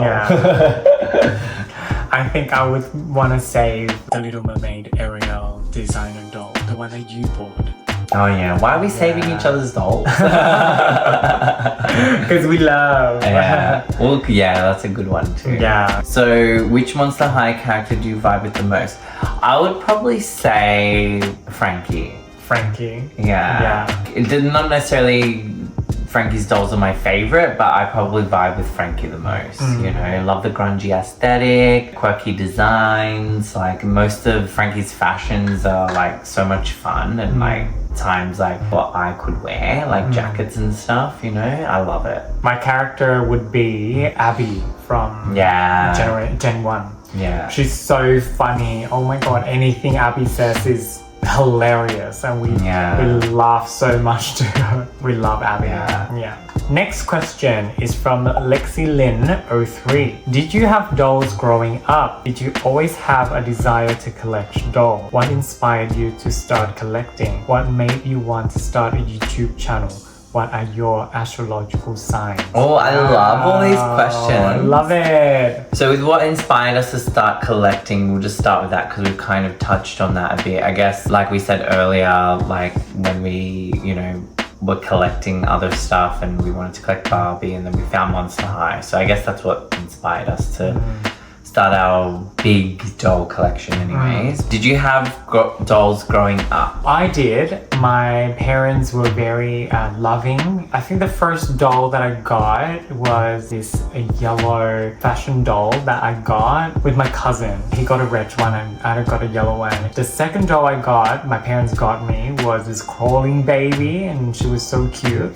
I think I would want to save the Little Mermaid Ariel designer doll, the one that you bought. Oh yeah, why are we saving each other's dolls? Because we love. Well, that's a good one too. Yeah. So, which Monster High character do you vibe with the most? I would probably say Frankie. Frankie. Yeah. It did not necessarily Frankie's dolls are my favorite, but I probably vibe with Frankie the most. You know, I love the grungy aesthetic, quirky designs. Like most of Frankie's fashions are like so much fun and like times like what I could wear, like jackets and stuff, you know. I love it. My character would be Abby from Gen 1. Yeah. She's so funny. Oh my god, anything Abby says is hilarious and we laugh so much to her. We love Abby. Yeah. Next question is from Lexi Lynn 03. Did you have dolls growing up? Did you always have a desire to collect dolls? What inspired you to start collecting? What made you want to start a YouTube channel? What are your astrological signs? Oh, I love all these questions. I love it. So with what inspired us to start collecting, we'll just start with that because we've kind of touched on that a bit. I guess like we said earlier, like when we, you know, were collecting other stuff and we wanted to collect Barbie and then we found Monster High. So I guess that's what inspired us to start our big doll collection anyways. Did you have dolls growing up? I did. My parents were very loving. I think the first doll that I got was this yellow fashion doll that I got with my cousin. He got a red one and I got a yellow one. The second doll I got, my parents got me, was this crawling baby and she was so cute.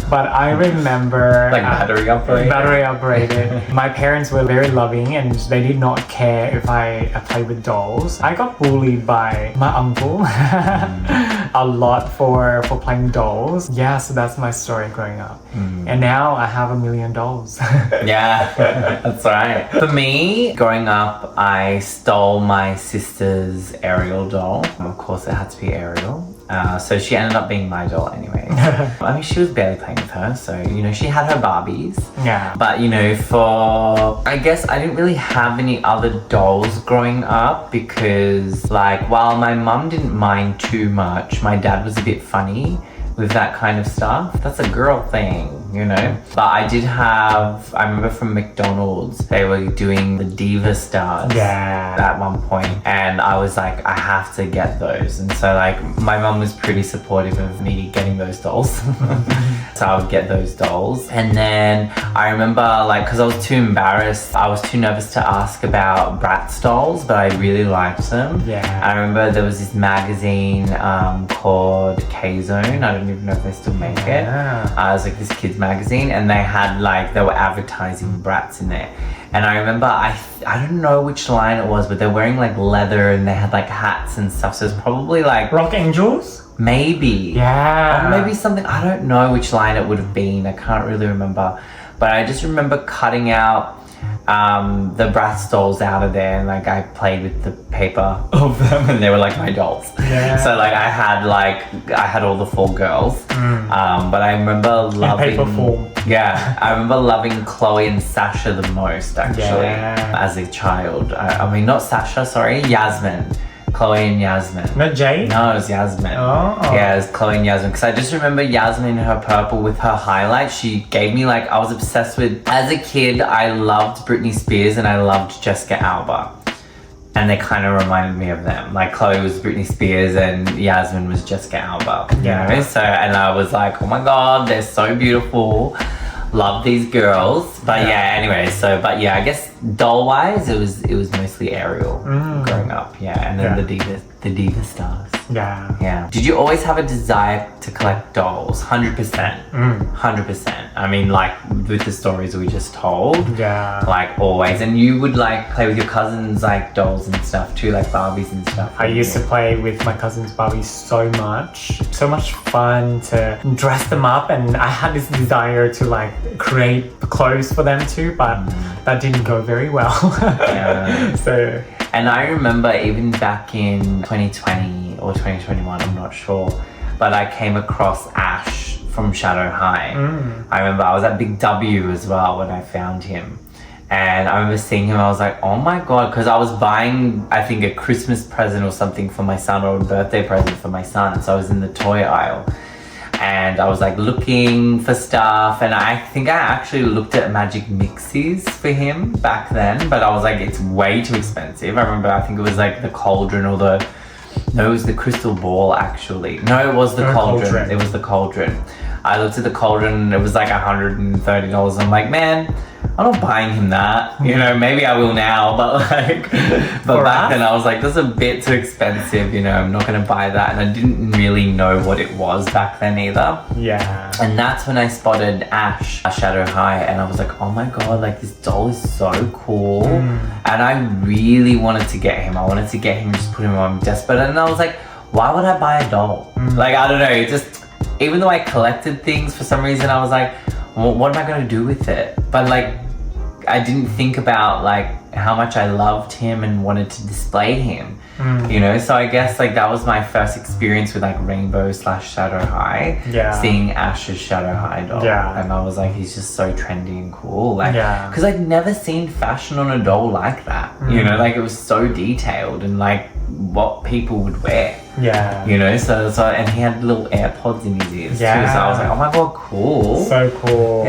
But I remember... Like battery operated? Battery operated. My parents were very loving and they did not care if I played with dolls. I got bullied by my uncle a lot for playing dolls. Yeah, so that's my story growing up. And now I have 1 million dolls. Yeah, that's right. For me, growing up, I stole my sister's Ariel doll. Of course, it had to be Ariel. So she ended up being my doll anyway. I mean, she was barely playing with her, so, you know, she had her Barbies. Yeah. But, you know, I guess I didn't really have any other dolls growing up because, like, while my mum didn't mind too much, my dad was a bit funny with that kind of stuff. That's a girl thing, you know? But I remember from McDonald's, they were doing the Diva Stars at one point, and I was like, I have to get those. And so like, my mum was pretty supportive of me getting those dolls. So I would get those dolls. And then I remember like, cause I was too embarrassed, I was too nervous to ask about Bratz dolls, but I really liked them. Yeah. I remember there was this magazine called K-Zone. I don't even know if they still make it. It was like this kids magazine and they were advertising Bratz in there. And I remember, I don't know which line it was, but they're wearing like leather and they had like hats and stuff. So it's probably like... Rock Angels? Maybe. Yeah. Or maybe something, I don't know which line it would have been. I can't really remember. But I just remember cutting out the Bratz dolls out of there and like I played with the paper of them and they were like my dolls. Yeah. So like I had all the 4 girls. But I remember loving... In paper form. Yeah. I remember loving Chloe and Sasha the most actually as a child. I mean not Sasha, sorry, Yasmin. Chloe and Yasmin. Not Jade? No, it was Yasmin. Oh. Yeah, it was Chloe and Yasmin. Because I just remember Yasmin in her purple with her highlights. She gave me like, I was obsessed with, as a kid, I loved Britney Spears and I loved Jessica Alba. And they kind of reminded me of them. Like Chloe was Britney Spears and Yasmin was Jessica Alba. You know? So, and I was like, oh my God, they're so beautiful. Love these girls. But anyway, I guess doll wise it was mostly Ariel growing up, and then the Diva Stars. Yeah. Did you always have a desire to collect dolls? 100%. 100%. I mean, like with the stories we just told. Yeah. Like always. And you would like play with your cousins like dolls and stuff too, like Barbies and stuff. I used to play with my cousins' Barbies so much. So much fun to dress them up, and I had this desire to like create clothes for them too, but that didn't go very well. So. And I remember even back in 2020 or 2021, I'm not sure, but I came across Ash from Shadow High. I remember I was at Big W as well when I found him. And I remember seeing him, I was like, oh my God, because I was buying, I think, a Christmas present or something for my son, or a birthday present for my son. So I was in the toy aisle. And I was like looking for stuff, and I think I actually looked at Magic Mixies for him back then, but I was like, it's way too expensive. I remember, I think it was like the cauldron or it was the crystal ball actually. No, it was the cauldron. It was the cauldron. I looked at the cauldron and it was like $130. I'm like, man, I'm not buying him that. You know, maybe I will now, but like, but back then I was like, that's a bit too expensive. You know, I'm not gonna buy that, and I didn't really know what it was back then either. Yeah. And that's when I spotted Ash Shadow High, and I was like, oh my god, like this doll is so cool. And I really wanted to get him. I wanted to get him, just put him on my desk. But then I was like, why would I buy a doll? Like, I don't know, it just, even though I collected things, for some reason I was like, well, what am I gonna do with it? But like, I didn't think about like how much I loved him and wanted to display him, you know? So I guess like that was my first experience with like Rainbow / Shadow High, seeing Ash's Shadow High doll. And I was like, he's just so trendy and cool. Like, cause I'd never seen fashion on a doll like that, you know? Like it was so detailed and like what people would wear. You know, so and he had little AirPods in his ears too. So I was like, oh my god, cool. So cool.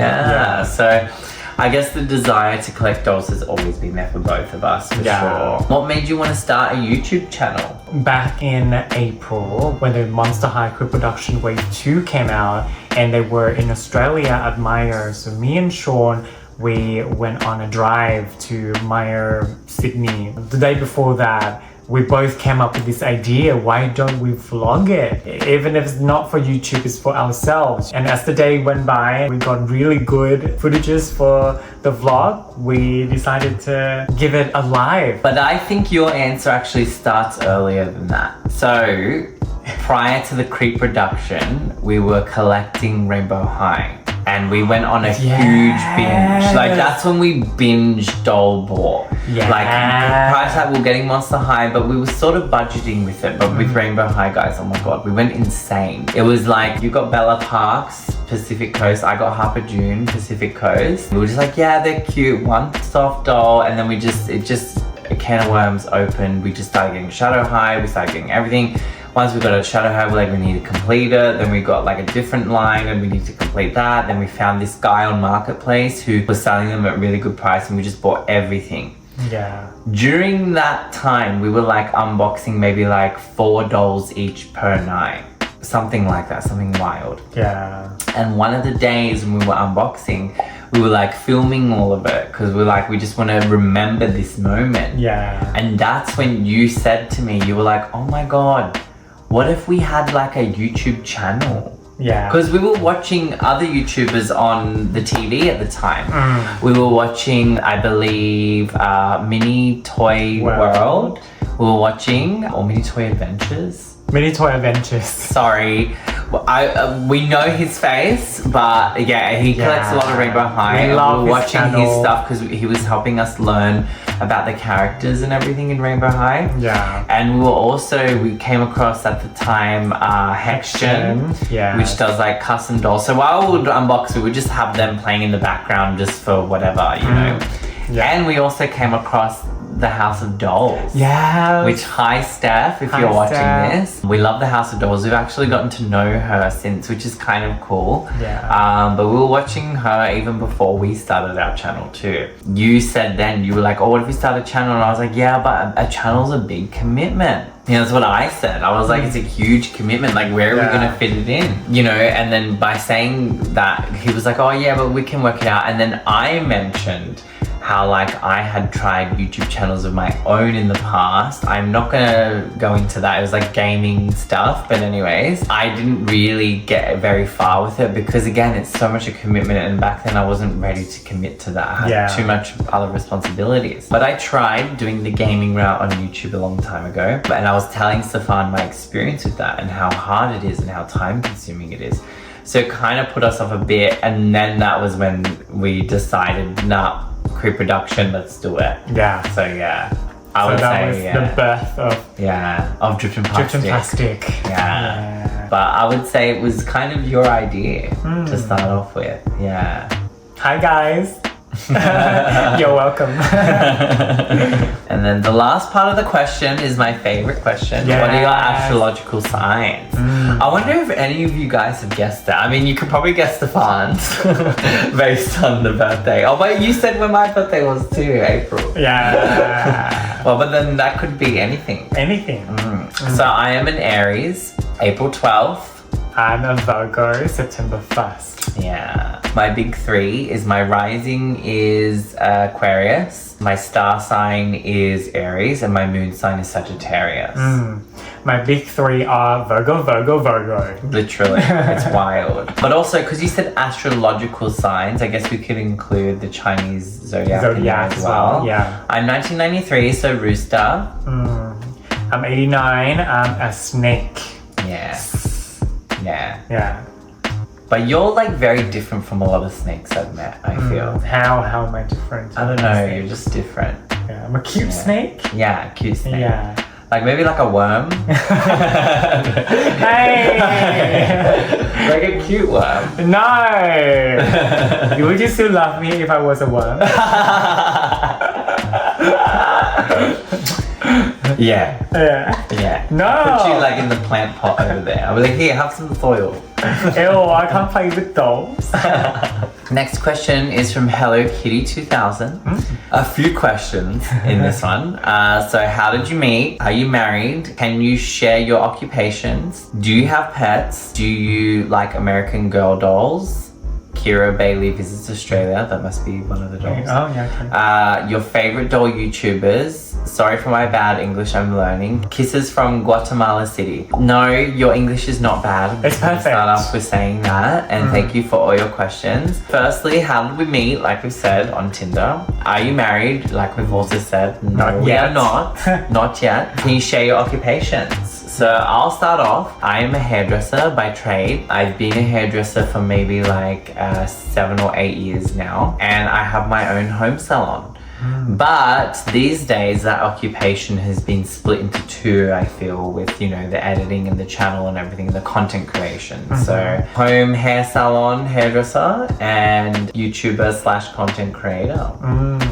So I guess the desire to collect dolls has always been there for both of us, for sure. What made you want to start a YouTube channel? Back in April, when the Monster High Production Wave 2 came out, and they were in Australia at Myer. So me and Sean, we went on a drive to Myer, Sydney. The day before that, we both came up with this idea, why don't we vlog it? Even if it's not for YouTube, it's for ourselves. And as the day went by, we got really good footages for the vlog. We decided to give it a live. But I think your answer actually starts earlier than that. So, prior to the Creep production, we were collecting Rainbow High. And we went on a huge binge. Like that's when we binged doll bought. Like prior to that we were getting Monster High, but we were sort of budgeting with it. But with Rainbow High, guys, oh my god, we went insane. It was like you got Bella Parks, Pacific Coast. I got Harper June, Pacific Coast. We were just like, yeah, they're cute. One soft doll, and then a can of worms opened. We just started getting Shadow High. We started getting everything. Once we got a Shadow High, we're like, we need to complete it. Then we got like a different line and we need to complete that. Then we found this guy on Marketplace who was selling them at really good price, and we just bought everything. During that time, we were like unboxing maybe like 4 dolls each per night. Something like that, something wild. And one of the days when we were unboxing, we were like filming all of it because we just want to remember this moment. And that's when you said to me, you were like, oh my god, what if we had like a YouTube channel? Because we were watching other YouTubers on the TV at the time. We were watching, I believe, Mini Toy World. We were watching, or Mini Toy Adventures. Mini Toy Adventures. Sorry. We know his face, but yeah, he collects a lot of Rainbow High. We were watching his stuff because he was helping us learn about the characters and everything in Rainbow High. And we came across at the time Hexgen, which does like custom dolls. So while we would unbox, we would just have them playing in the background just for whatever, you know. And we also came across the House of Dolls. Which, hi Steph, if you're watching this. We love the House of Dolls. We've actually gotten to know her since, which is kind of cool. But we were watching her even before we started our channel too. You said then, you were like, oh, what if we start a channel? And I was like, yeah, but a channel's a big commitment. You know, that's what I said. I was like, it's a huge commitment. Like, where are we going to fit it in? You know, and then by saying that, he was like, oh yeah, but we can work it out. And then I mentioned how like I had tried YouTube channels of my own in the past. I'm not gonna go into that. It was like gaming stuff, but anyways, I didn't really get very far with it because again, it's so much a commitment, and back then I wasn't ready to commit to that. I had too much other responsibilities. But I tried doing the gaming route on YouTube a long time ago, and I was telling Steffan my experience with that and how hard it is and how time consuming it is. So it kind of put us off a bit, and then that was when we decided, nah, pre-production, let's do it. So yeah, I would say the birth of Dripped and Plastic. Dripped and Plastic. But I would say it was kind of your idea to start off with. Hi guys. You're welcome. And then the last part of the question is my favorite question. What are your astrological signs? I wonder if any of you guys have guessed that. I mean, you could probably guess Steffan's based on the birthday. Oh, but you said when my birthday was too, April. Well, but then that could be anything. Anything. So I am an Aries, April 12th. I'm a Virgo, September 1st. Yeah. My big three is my rising is Aquarius, my star sign is Aries, and my moon sign is Sagittarius. My big three are Virgo, Virgo, Virgo. Literally, it's wild. But also, because you said astrological signs, I guess we could include the Chinese zodiac in there as well. Yeah. I'm 1993, so Rooster. I'm 89, I'm a snake. Yes. Yeah. Yeah. But you're like very different from a lot of snakes I've met, I feel. How am I different? I don't know, you're just different. Yeah, I'm a cute snake. Yeah, cute snake. Yeah. Like maybe like a worm. Hey! Like a cute worm. No! Would you still love me if I was a worm? Yeah. Yeah. Yeah. No! I'll put you like in the plant pot over there. I'll be like, here, have some soil. Ew, I can't play with dolls. Next question is from Hello Kitty 2000. A few questions in this one. So how did you meet? Are you married? Can you share your occupations? Do you have pets? Do you like American Girl dolls? Kira Bailey visits Australia. That must be one of the dolls. Oh, yeah, okay. Your favorite doll YouTubers? Sorry for my bad English, I'm learning. Kisses from Guatemala City. No, your English is not bad. It's perfect. Start off with saying that, and thank you for all your questions. Firstly, how did we meet? Like we said, on Tinder. Are you married? Like we've also said, no, Not we yet. are not. Not yet. Can you share your occupations? So I'll start off. I am a hairdresser by trade. I've been a hairdresser for maybe like 7 or 8 years now, and I have my own home salon. But these days that occupation has been split into two, I feel, with, you know, the editing and the channel and everything, the content creation. So home hair salon hairdresser and YouTuber / content creator.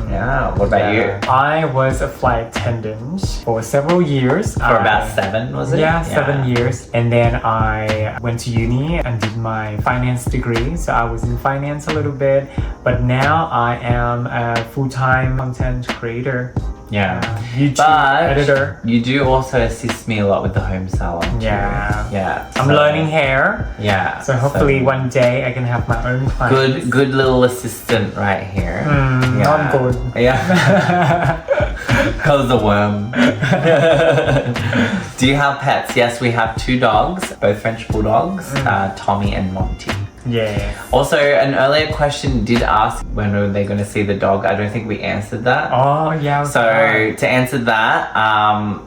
Yeah, what about you? I was a flight attendant for several years. For about 7, was it? Yeah, 7 years. And then I went to uni and did my finance degree. So I was in finance a little bit. But now I am a full-time content creator. Yeah. YouTube But editor. you do also assist me a lot with the home salon too. Yeah. Yeah. I'm learning hair. Yeah. So hopefully one day I can have my own clients. Good little assistant right here. Not good. Yeah. Cause the worm. Do you have pets? Yes, we have 2 dogs, both French bulldogs, Tommy and Monty. Yeah. Also, an earlier question did ask when are they going to see the dog. I don't think we answered that. Oh, yeah. So to answer that,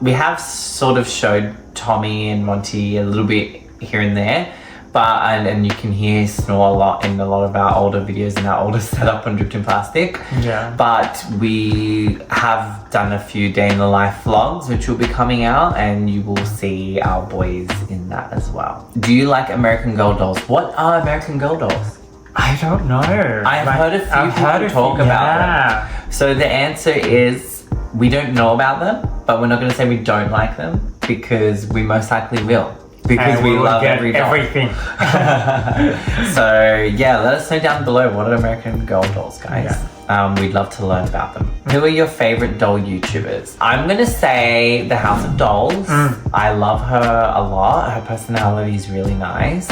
we have sort of showed Tommy and Monty a little bit here and there, but and you can hear snore a lot in a lot of our older videos and our older setup on Dripped in Plastic. Yeah. But we have done a few day in the life vlogs which will be coming out, and you will see our boys in that as well. Do you like American Girl dolls? What are American Girl dolls? I don't know. I've heard a few people talk about them. So the answer is we don't know about them, but we're not going to say we don't like them because we most likely will. Because we love every doll. everything. So yeah, let us know down below what are American Girl dolls, guys. We'd love to learn about them. Who are your favorite doll YouTubers? I'm gonna say the House of Dolls. I love her a lot. Her personality is really nice.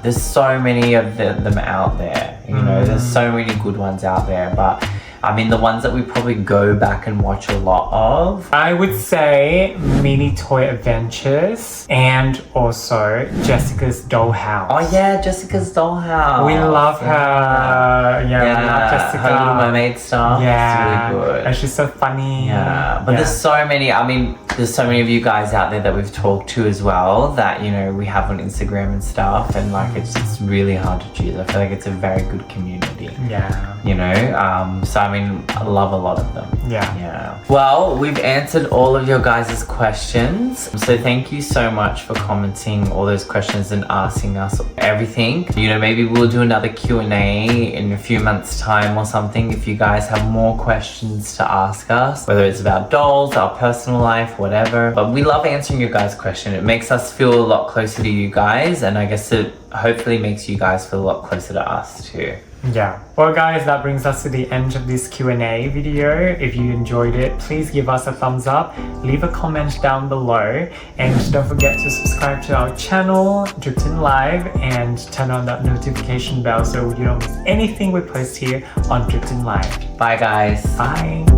There's so many of them out there. You know, there's so many good ones out there, but I mean, the ones that we probably go back and watch a lot of. I would say Mini Toy Adventures and also Jessica's Dollhouse. Oh yeah, Jessica's Dollhouse. We love her. Yeah, we love Jessica. Her Little Mermaid stuff. Yeah. It's really good. And she's so funny. Yeah, but there's so many, I mean, there's so many of you guys out there that we've talked to as well that, you know, we have on Instagram and stuff, and like it's really hard to choose. I feel like it's a very good community. Yeah. You know, so I mean, I love a lot of them. Yeah. Yeah. Well, we've answered all of your guys' questions. So thank you so much for commenting all those questions and asking us everything. You know, maybe we'll do another Q&A in a few months' time or something if you guys have more questions to ask us, whether it's about dolls, our personal life, whatever. But we love answering your guys' question. It makes us feel a lot closer to you guys, and I guess it hopefully makes you guys feel a lot closer to us too. Yeah. Well guys, that brings us to the end of this Q&A video. If you enjoyed it, please give us a thumbs up, leave a comment down below, and don't forget to subscribe to our channel, Dripped In Live, and turn on that notification bell so you don't miss anything we post here on Dripped In Live. Bye guys. Bye.